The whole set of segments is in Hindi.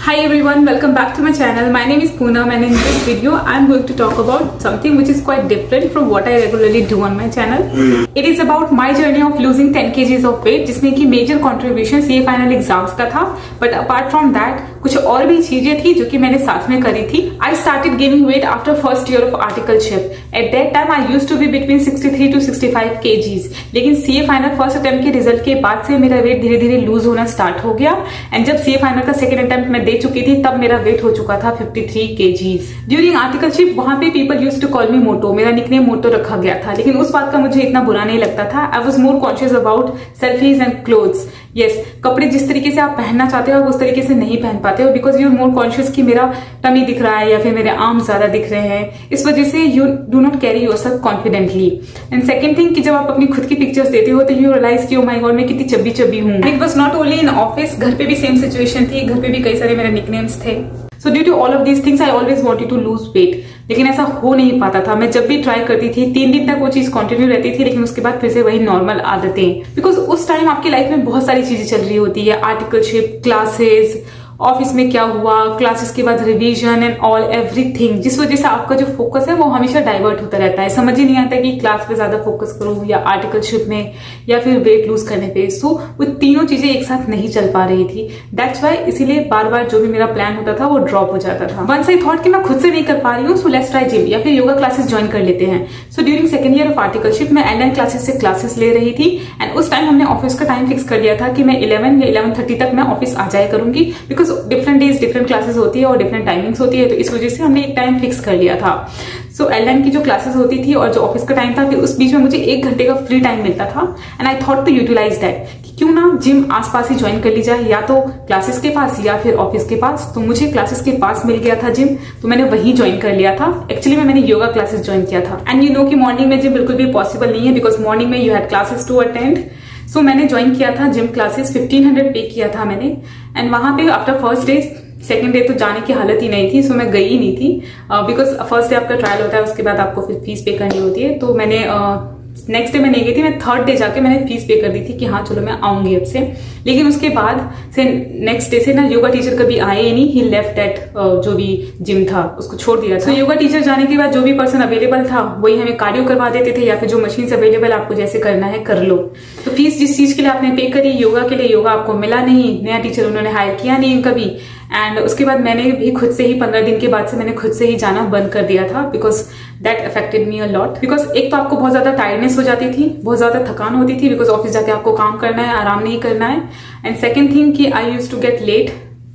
Hi everyone, welcome back to my channel. My name is Poonam and in this video I am going to talk about something which is quite different from what I regularly do on my channel. It is about my journey of losing 10 kgs of weight जिसमें कि major contribution CA final exams का था. But apart from that कुछ और भी चीजें थी जो कि मैंने साथ में करी थी. I started gaining weight after first year of articleship. At that time I used to be between 63 to 65 kgs. लेकिन CA final first attempt के रिजल्ट के बाद से मेरा वेट धीरे धीरे लूज होना स्टार्ट हो गया. एंड जब CA final का सेकेंड अटेम्प्ट मैं दे चुकी थी तब मेरा वेट हो चुका था 53 kgs. ड्यूरिंग आर्टिकलशिप वहां पे people used to call me मोटो. मेरा निकनेम मोटो रखा गया था, लेकिन उस बात का मुझे इतना बुरा नहीं लगता था. I was more conscious about selfies and clothes. Yes, कपड़े जिस तरीके से आप पहनना चाहते हो आप उस तरीके से नहीं पहन पाते हो because you are more conscious कि मेरा टमी दिख रहा है या फिर मेरे आर्म ज्यादा दिख रहे हैं. इस वजह से you do not carry yourself confidently. And second thing कि जब आप अपनी खुद की पिक्चर्स देते हो तो यू रियलाइज कि ओ माय गॉड मैं कितनी चब्बी चब्बी हूँ. It was not only in office, घर पे भी सेम सिचुएशन थी. घर पे भी कई सारे मेरे निकनेम्स थे. So due to all of these things I always wanted to lose weight, लेकिन ऐसा हो नहीं पाता था. मैं जब भी ट्राई करती थी 3 दिन तक वो चीज कंटिन्यू रहती थी, लेकिन उसके बाद फिर से वही नॉर्मल आदतें. बिकॉज उस टाइम आपकी लाइफ में बहुत सारी चीजें चल रही होती है. आर्टिकलशिप, क्लासेस, ऑफिस में क्या हुआ, क्लासेस के बाद रिवीजन एंड ऑल एवरीथिंग, जिस वजह से आपका जो फोकस है वो हमेशा डाइवर्ट होता रहता है. समझ ही नहीं आता कि क्लास पे ज्यादा फोकस करूं या आर्टिकलशिप में या फिर वेट लूज करने पे. सो वो तीनों चीजें एक साथ नहीं चल पा रही थी. दैट्स वाई इसीलिए बार बार जो भी मेरा प्लान होता था वो ड्रॉप हो जाता था. वंस आई थॉट कि मैं खुद से नहीं कर पा रही हूँ, सो लेट्स ट्राई जिम या फिर योगा क्लासेस ज्वाइन कर लेते हैं. So during second year of articleship मैं ऑनलाइन क्लासेस से क्लासेस ले रही थी. एंड उस टाइम हमने ऑफिस का टाइम फिक्स कर लिया था कि मैं 11 या 11:30 तक मैं ऑफिस आ जाया करूंगी because different days different classes होती है और डिफरेंट टाइमिंग्स होती है. तो इस वजह से हमने एक टाइम फिक्स कर लिया था. सो ऑनलाइन की जो क्लासेस होती थी और जो ऑफिस का टाइम था, फिर उस बीच में मुझे 1 घंटे का फ्री टाइम मिलता था. And I thought to utilise that कि क्यों ना जिम आसपास ही ज्वाइन कर ली जाए, या तो क्लासेस के पास या फिर ऑफिस के पास. तो मुझे क्लासेस के पास मिल गया था जिम, तो मैंने वही ज्वाइन कर लिया था. एक्चुअली मैंने योगा क्लासेस ज्वाइन किया था. एंड यू नो कि मॉर्निंग में जिम बिल्कुल भी पॉसिबल नहीं है बिकॉज मॉर्निंग में you had classes to attend. So मैंने ज्वाइन किया था जिम क्लासेस. 1500 पे किया था मैंने. एंड वहां पे after first day, second day तो जाने की हालत ही नहीं थी. सो मैं गई ही नहीं थी बिकॉज फर्स्ट डे आपका ट्रायल होता है, उसके बाद आपको फिर फीस पे करनी होती है. तो मैंने नेक्स्ट डे मैं नहीं गई थी. मैं थर्ड डे जाके मैंने फीस पे कर दी थी कि हाँ चलो मैं आऊंगी अब से. लेकिन उसके बाद से नेक्स्ट डे से ना योगा टीचर कभी आए ही नहीं. ही लेफ्ट एट जो भी जिम था उसको छोड़ दिया था. तो योगा टीचर जाने के बाद जो भी पर्सन अवेलेबल था वही हमें कार्डियो करवा देते थे या फिर जो मशीन अवेलेबल आपको जैसे करना है कर लो. तो फीस जिस चीज के लिए आपने पे करी योगा के लिए, योगा आपको मिला नहीं. नया टीचर उन्होंने हायर किया नहीं कभी. एंड उसके बाद मैंने भी खुद से ही 15 दिन के बाद से मैंने खुद से ही जाना बंद कर दिया था because that affected me a lot. Because एक तो आपको बहुत ज्यादा टायर्डनेस हो जाती थी, बहुत ज्यादा थकान होती थी बिकॉज ऑफिस जाके आपको काम करना है, आराम नहीं करना है. एंड सेकेंड थिंग कि I use to get late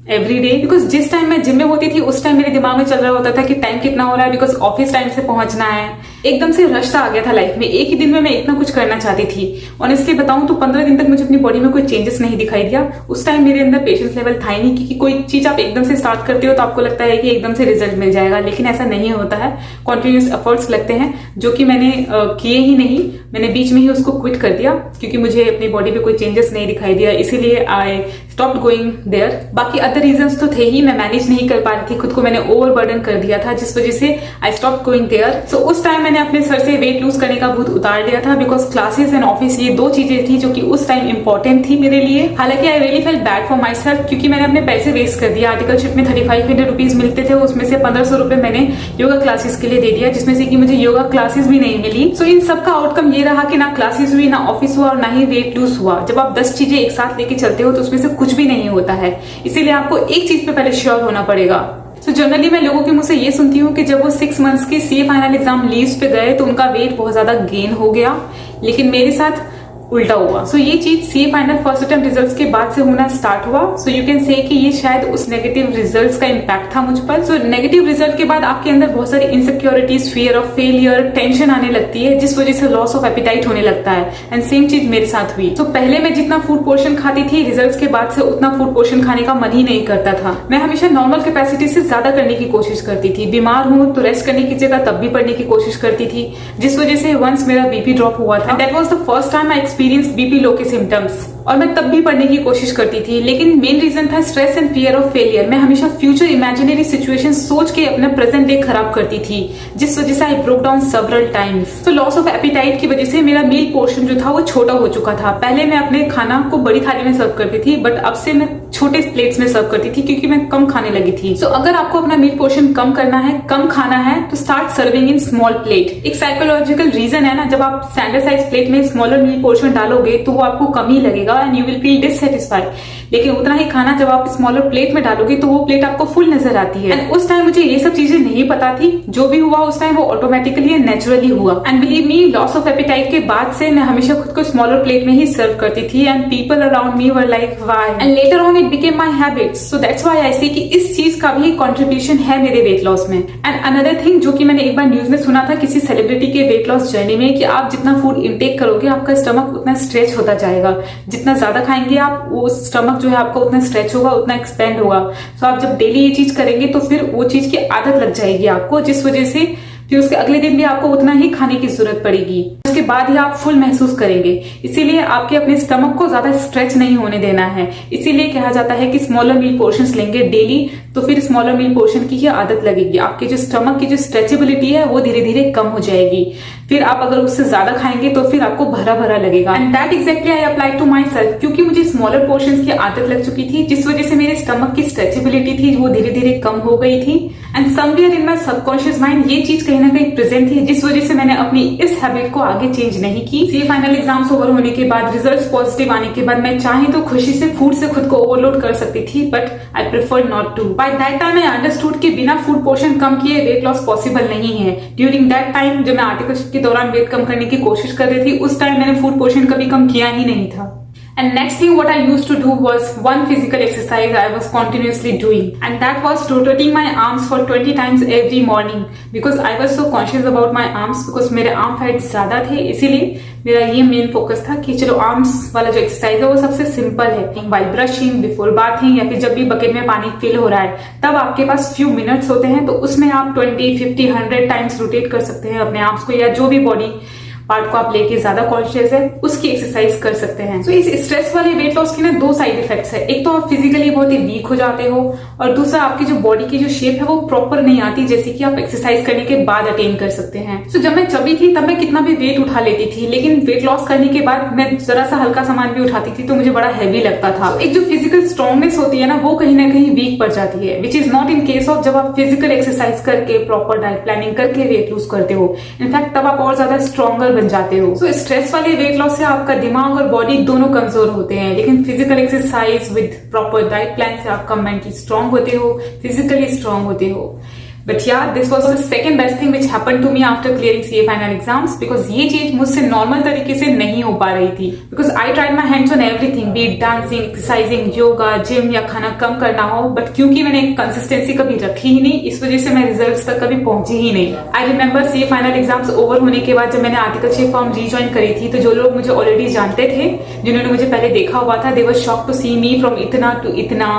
every day because जिस टाइम मैं जिम में होती थी उस टाइम मेरे दिमाग में चल रहा होता था कि टाइम कितना हो रहा है बिकॉज ऑफिस टाइम से पहुंचना है. एकदम से रश सा आ गया था लाइफ में. एक ही दिन में मैं इतना कुछ करना चाहती थी. ऑनेस्टली बताऊं तो 15 दिन तक मुझे अपनी बॉडी में कोई चेंजेस नहीं दिखाई दिया. उस टाइम मेरे अंदर पेशेंस लेवल था ही नहीं, क्योंकि कोई चीज आप एकदम से स्टार्ट करते हो तो आपको लगता है कि एकदम से रिजल्ट मिल जाएगा, लेकिन ऐसा नहीं होता है. कॉन्टिन्यूस एफर्ट्स लगते हैं जो कि मैंने किए ही नहीं. मैंने बीच में ही उसको क्विट कर दिया क्योंकि मुझे अपनी बॉडी पे कोई चेंजेस नहीं दिखाई दिया, इसीलिए आई स्टॉप्ड गोइंग देयर. बाकी अदर रीजंस तो थे ही. मैं मैनेज नहीं कर पा रही थी खुद को, मैंने ओवरबर्डन कर दिया था जिस वजह से आई स्टॉप्ड गोइंग देयर. सो उस टाइम मैंने अपने सर से वेट लूज करने का भूत उतार दिया था बिकॉज क्लासेस एंड ऑफिस ये 2 चीजें थी जो कि उस टाइम इंपॉर्टेंट थी मेरे लिए. हालांकि I really felt bad for my self क्योंकि मैंने अपने पैसे वेस्ट कर दिया. आर्टिकलशिप में 3500 रुपीज मिलते थे, उसमें से 1500 रुपए मैंने योगा क्लासेस के लिए दे दिया, जिसमें से कि मुझे योगा क्लासेस भी नहीं मिली. सो इन सबका आउटकम ये रहा कि ना क्लासेस हुई, ना ऑफिस हुआ और ना ही वेट लूज हुआ. जब आप 10 चीजें एक साथ लेके चलते हो तो उसमें से कुछ भी नहीं होता है. इसीलिए आपको एक चीज पे पहले श्योर होना पड़ेगा. सो जनरली मैं लोगों के मुंह से ये सुनती हूँ कि जब वो 6 मंथ्स के CA फाइनल एग्जाम लीव्स पे गए तो उनका वेट बहुत ज्यादा गेन हो गया, लेकिन मेरे साथ उल्टा हुआ. सो ये चीज CA final first attempt results के बाद से होना स्टार्ट हुआ. सो यू कैन से कि ये शायद उस नेगेटिव रिजल्ट्स का इम्पैक्ट था मुझ पर. सो नेगेटिव रिजल्ट के बाद आपके अंदर बहुत सारी insecurities, fear of failure, tension आने लगती है, जिस वजह से लॉस ऑफ एपिटाइट होने लगता है. एंड सेम चीज मेरे साथ हुई. सो पहले मैं जितना फूड पोर्शन खाती थी, रिजल्ट्स के बाद से उतना फूड पोर्शन खाने का मन ही नहीं करता था. मैं हमेशा नॉर्मल कैपेसिटी से ज्यादा करने की कोशिश करती थी. बीमार हूं तो रेस्ट करने की जगह तब भी पढ़ने की कोशिश करती थी, जिस वजह से वंस मेरा बीपी ड्रॉप हुआ था. That was the first time I experience BP low के सिम्टम्स. और मैं तब भी पढ़ने की कोशिश करती थी, लेकिन मेन रीजन था stress and fear of failure. मैं हमेशा फ्यूचर इमेजिनरी सिचुएशन सोच के अपना प्रेजेंट डे खराब करती थी, जिस वजह से I broke down several times. तो लॉस ऑफ एपिटाइट की वजह से मेरा मील पोर्शन जो था वो छोटा हो चुका था. पहले मैं अपने खाना को बड़ी थाली में सर्व करती थी, बट अब से मैं छोटे प्लेट्स में सर्व करती थी क्योंकि मैं कम खाने लगी थी। सो अगर आपको अपना मील पोर्शन कम करना है, कम खाना है, तो start serving in small plate. एक साइकोलॉजिकल रीजन है ना, जब आप स्टैंडर्ड साइज प्लेट में स्मॉलर मील पोर्शन डालोगे तो वो आपको कम ही लगेगा and you will feel dissatisfied. लेकिन उतना ही खाना जब आप स्मॉलर प्लेट में डालोगे तो वो प्लेट आपको फुल नजर आती है। एंड उस टाइम मुझे ये सब चीजें नहीं पता थी, जो भी हुआ उस टाइम वो ऑटोमेटिकली एंड नेचुरली हुआ। And believe me, loss of appetite के बाद से मैं हमेशा खुद को स्मॉलर प्लेट में ही सर्व करती थी and people around me were like why, and later on it became my habit. So that's why I से कि इस चीज का भी कंट्रीब्यूशन है मेरे वेट लॉस में। एंड अनदर थिंग जो कि मैंने एक बार न्यूज में सुना था किसी सेलिब्रिटी के वेट लॉस जर्नी में, कि आप जितना फूड इंटेक करोगे आपका स्टमक उतना स्ट्रेच होता जाएगा। जितना ज्यादा खाएंगे आप, वो स्टमक जो है आपका उतना स्ट्रेच होगा, उतना एक्सपेंड होगा। तो आप जब डेली ये चीज करेंगे तो फिर वो चीज की आदत लग जाएगी आपको, जिस वजह से फिर उसके अगले दिन भी आपको उतना ही खाने की जरूरत पड़ेगी। उसके बाद ही आप फुल महसूस करेंगे। इसीलिए आपके अपने स्टमक को ज्यादा स्ट्रेच नहीं होने देना है। इसीलिए कहा जाता है कि स्मॉलर मील पोर्शंस लेंगे डेली तो फिर स्मॉलर मील पोर्शन की ही आदत लगेगी। आपके जो स्टमक की जो स्ट्रेचेबिलिटी है वो धीरे धीरे कम हो जाएगी। फिर आप अगर उससे ज्यादा खाएंगे तो फिर आपको भरा भरा लगेगा। And that exactly I apply to myself, क्योंकि मुझे स्मॉलर पोर्शंस की आदत लग चुकी थी, जिस वजह से मेरे स्टमक की स्ट्रेचेबिलिटी थी वो धीरे धीरे कम हो गई थी। And somewhere in my subconscious mind ये चीज कहीं ना कहीं प्रेजेंट थी, जिस वजह से मैंने अपनी इस हैबिट को आगे चेंज नहीं की। सीए फाइनल एग्जाम्स ओवर होने के बाद, रिजल्ट्स पॉजिटिव आने के बाद मैं चाहे तो खुशी से फूड से खुद को ओवरलोड कर सकती थी, but I prefer not to. By that time I understood कि बिना फूड पोर्शन कम किए वेट लॉस पॉसिबल नहीं है। ड्यूरिंग दैट टाइम जब मैं आर्टिकलशिप के दौरान वेट कम करने की कोशिश कर रही थी, उस टाइम मैंने फूड पोर्शन कभी कम किया ही नहीं था। And next thing what I used to do was one physical exercise I was continuously doing, and that was rotating my arms for 20 times every morning, because I was so conscious about my arms, because मेरे arm fats ज्यादा थे। इसीलिए मेरा ये मेन फोकस था कि चलो आर्म्स वाला जो एक्सरसाइज है वो सबसे सिंपल है। वाइल ब्रशिंग, बिफोर बाथिंग, या फिर जब भी बकेट में पानी फिल हो रहा है तब आपके पास फ्यू मिनट्स होते हैं, तो उसमें आप 20, 50, 100 टाइम्स रोटेट कर सकते हैं अपने आर्म्स को, या जो भी बॉडी पार्ट को आप लेके ज्यादा कॉन्शियस है उसकी एक्सरसाइज कर सकते हैं। तो इस स्ट्रेस वाले वेट लॉस के ना दो साइड इफेक्ट्स है। एक तो आप फिजिकली बहुत ही वीक हो जाते हो, और दूसरा आपकी जो बॉडी की जो शेप है वो प्रॉपर नहीं आती, जैसे कि आप एक्सरसाइज करने के बाद अटेन कर सकते हैं। तो जब मैं चबी थी तब मैं कितना भी वेट उठा लेती थी, लेकिन वेट लॉस करने के बाद मैं जरा सा हल्का सामान भी उठाती थी तो मुझे बड़ा हैवी लगता था। एक जो फिजिकल स्ट्रांगनेस होती है ना वो कहीं ना कहीं वीक पड़ जाती है, which is not in case of जब आप फिजिकल एक्सरसाइज करके प्रॉपर डाइट प्लानिंग करके वेट लूज करते हो। इनफैक्ट तब आप और ज्यादा स्ट्रॉन्गर बन जाते हो। So, स्ट्रेस वाले वेट लॉस से आपका दिमाग और बॉडी दोनों कमजोर होते हैं, लेकिन physical exercise with proper diet plan से आपका मेंटली स्ट्रांग होते हो, फिजिकली स्ट्रांग होते हो। But yeah, this was the second best thing which happened to me after clearing CA final exams, because ये चीज मुझसे नॉर्मल तरीके से नहीं हो पा रही थी। Because I tried my hands on everything, be it dancing, exercising, yoga, gym या खाना कम करना हो, but क्योंकि मैंने कंसिस्टेंसी कभी रखी ही नहीं, इस वजह से मैं रिजल्ट्स तक कभी पहुंची ही नहीं। I remember CA final exams over होने के बाद जब मैंने आर्टिकलशिप फॉर्म रीज्वाइन करी थी, तो जो लोग मुझे ऑलरेडी जानते थे, जिन्होंने मुझे पहले देखा हुआ था, they were shocked to see me from इतना to इतना।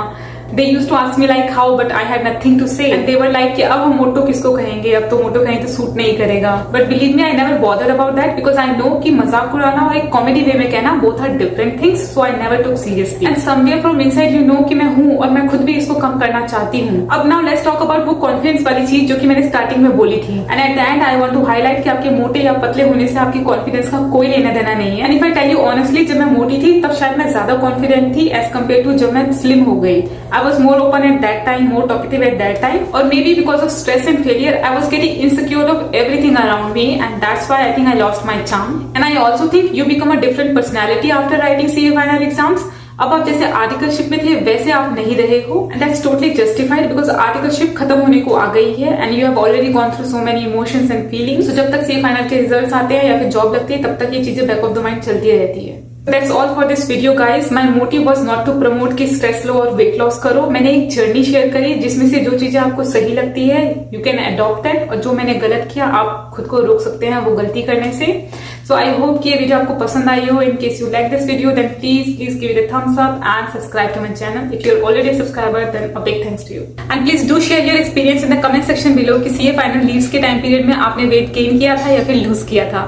They used to ask me like how, but I had nothing to say. And they were like कि अब हम मोटो किसको कहेंगे, अब तो मोटो कहें तो सूट नहीं करेगा। But believe me, I never bothered about that, because I know कि मजाक उड़ाना और एक कॉमेडी वे में कहना both are different things, so I never took seriously. And somewhere from inside you know कि मैं हूँ और मैं खुद भी इसको कम करना चाहती हूँ। अब now let's talk about वो कॉन्फिडेंस वाली चीज जो कि मैंने स्टार्टिंग में बोली थी। And at the end I want to highlight कि आपके मोटे या पतले होने से आपकी कॉन्फिडेंस का कोई लेना देना नहीं है। And if I tell you honestly, जब मैं मोटी थी तब शायद मैं ज्यादा कॉन्फिडेंट थी as compared to जब मैं स्लिम हो गई। I was more open at that time, more talkative at that time, or maybe because of stress and failure I was getting insecure of everything around me, and that's why I think I lost my charm. And I also think you become a different personality after writing CA final exams. अब आप जैसे आर्टिकलशिप में थे वैसे आप नहीं रहे हो, and that's totally justified because articleship खत्म होने को आ गई है and you have already gone through so many emotions and feelings. So जब तक CA फाइनल के रिजल्ट्स आते हैं या फिर जॉब लगती है तब तक ये चीजें बैक ऑफ द माइंड चलती रहती है। That's all for this video guys. My motive was not to promote कि स्ट्रेस लो और वेट लॉस करो। मैंने एक जर्नी शेयर करी जिसमें से जो चीजें आपको सही लगती है you can adopt that, और जो मैंने गलत किया आप खुद को रोक सकते हैं वो गलती करने से। So I hope कि ये वीडियो आपको पसंद आई हो। In case you like this video, then please give it a thumbs up and subscribe to my channel. If you're already a subscriber, then a big thanks to you. And please do share your experience in the comment section below कि CA final leaves के टाइम पीरियड में आपने वेट गेन किया था या फिर लूज किया था।